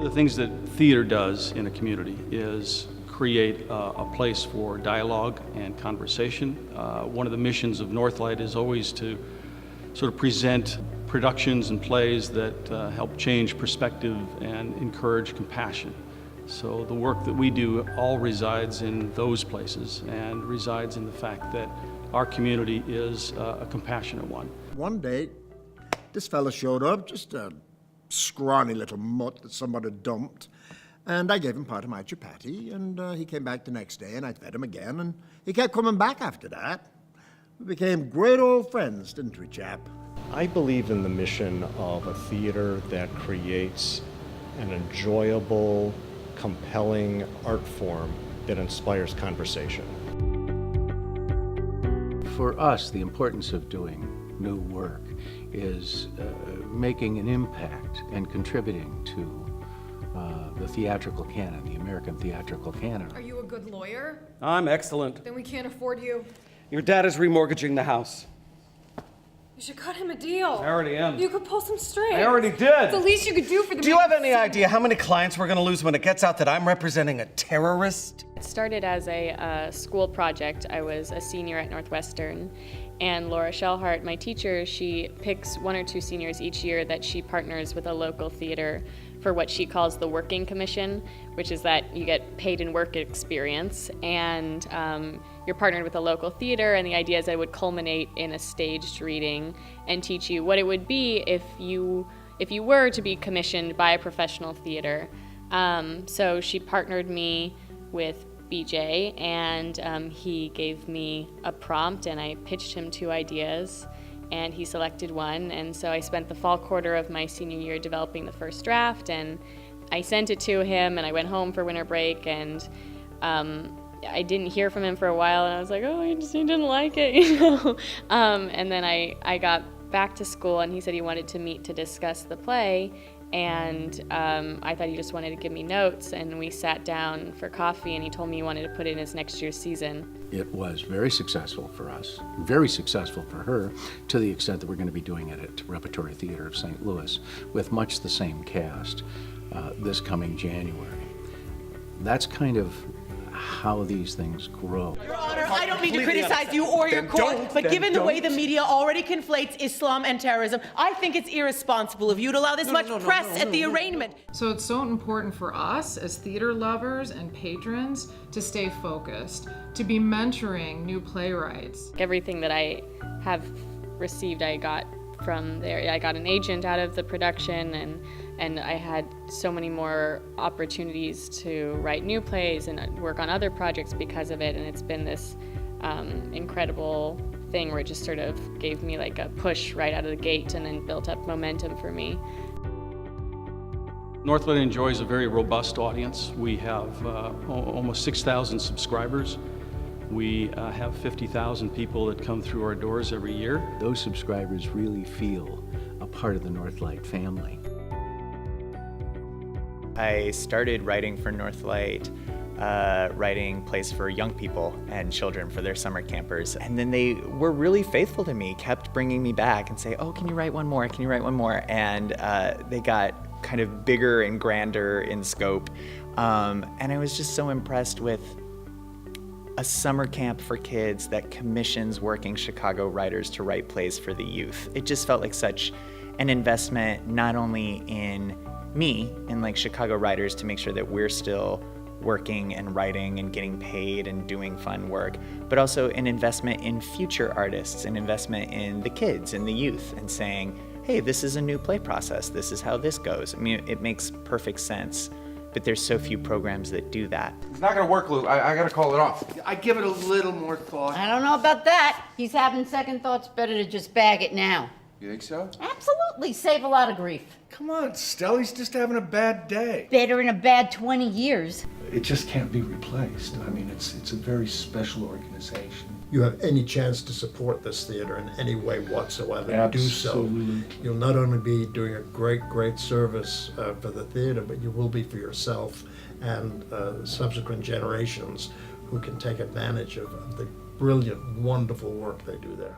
of the things that theater does in a community is create a place for dialogue and conversation. One of the missions of Northlight is always to sort of present productions and plays that help change perspective and encourage compassion. So the work that we do all resides in those places and resides in the fact that our community is a compassionate one. One day, this fella showed up, just a scrawny little mutt that somebody dumped, and I gave him part of my chapati, and he came back the next day, and I fed him again, and he kept coming back after that. We became great old friends, didn't we, chap? I believe in the mission of a theater that creates an enjoyable, compelling art form that inspires conversation. For us, the importance of doing new work is making an impact and contributing to the theatrical canon, the American theatrical canon. Are you a good lawyer? I'm excellent. Then we can't afford you. Your dad is remortgaging the house. You should cut him a deal. I already am. You could pull some strings. I already did. It's the least you could do for the. Do you have any idea how many clients we're gonna lose when it gets out that I'm representing a terrorist? It started as a school project. I was a senior at Northwestern, and Laura Shellhart, my teacher, she picks 1 or 2 seniors each year that she partners with a local theater for what she calls the working commission, which is that you get paid in work experience, and you're partnered with a local theater, and the idea is that it would culminate in a staged reading and teach you what it would be if you were to be commissioned by a professional theater. So she partnered me with BJ, and he gave me a prompt, and I pitched him 2 ideas, and he selected one. And so I spent the fall quarter of my senior year developing the first draft, and I sent it to him, and I went home for winter break, and I didn't hear from him for a while, and I was like, oh, he didn't like it, you know. And then I got back to school, and he said he wanted to meet to discuss the play, and I thought he just wanted to give me notes, and we sat down for coffee, and he told me he wanted to put it in his next year's season. It was very successful for us, very successful for her, to the extent that we're going to be doing it at Repertory Theater of St. Louis with much the same cast this coming January. That's kind of how these things grow. Your Honor, I don't mean to criticize you or your court, but given the way the media already conflates Islam and terrorism, I think it's irresponsible of you to allow this much press at the arraignment. So it's so important for us as theater lovers and patrons to stay focused, to be mentoring new playwrights. Everything that I have received, I got from there. I got an agent out of the production, and I had so many more opportunities to write new plays and work on other projects because of it, and it's been this incredible thing where it just sort of gave me like a push right out of the gate and then built up momentum for me. Northlight enjoys a very robust audience. We have almost 6,000 subscribers. We have 50,000 people that come through our doors every year. Those subscribers really feel a part of the Northlight family. I started writing for Northlight, writing plays for young people and children for their summer campers. And then they were really faithful to me, kept bringing me back and say, oh, can you write one more? Can you write one more? And they got kind of bigger and grander in scope. And I was just so impressed with a summer camp for kids that commissions working Chicago writers to write plays for the youth. It just felt like such an investment, not only in me and like Chicago writers to make sure that we're still working and writing and getting paid and doing fun work, but also an investment in future artists, an investment in the kids and the youth, and saying, hey, this is a new play process, this is how this goes. I mean, it makes perfect sense, but there's so few programs that do that. It's not gonna work, Lou. I gotta call it off. I give it a little more thought. I don't know about that. He's having second thoughts. Better to just bag it now. You think so? Absolutely. Save a lot of grief. Come on, Stell, he's just having a bad day. Better in a bad 20 years. It just can't be replaced. I mean, it's a very special organization. You have any chance to support this theater in any way whatsoever, Absolutely. do so. You'll not only be doing a great service for the theater, but you will be for yourself and subsequent generations who can take advantage of the brilliant, wonderful work they do there.